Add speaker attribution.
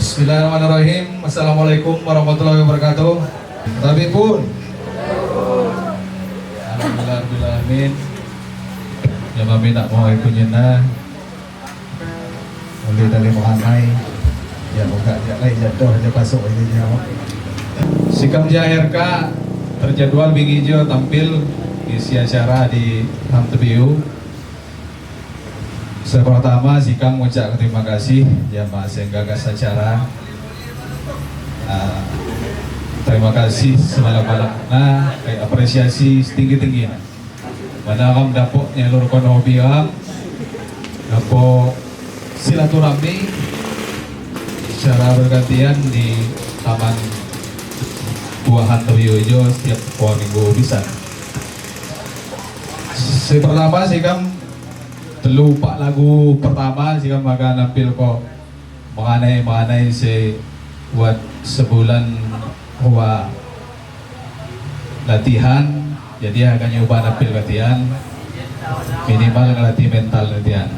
Speaker 1: Bismillahirrahmanirrahim. Assalamualaikum warahmatullahi wabarakatuh. Tapi pun Alhamdulillahirrahmanirrahim. Ya mami nak mau ikutin na oleh tali Muhammad. Ya buka dia lain jatuh aja masuk ini dia. Sikam JRK terjadwal Bingijio tampil isi acara di HAM Pertama, Sikam mengucapkan terima kasih yang masih gagas acara. Terima kasih semalam-malamnya, apresiasi setinggi-tingginya. Mana kamu dapuk nyalurkan hobi kamu, dapuk silaturahmi secara bergantian di Taman Buahan Tebiujo setiap minggu bisa. Pertama Sikam lupa lagu pertama sih kan maka nampil kok mengenai si buat sebulan gua latihan, jadi akan nyoba nampil latihan minimal ngelatih mental latihan.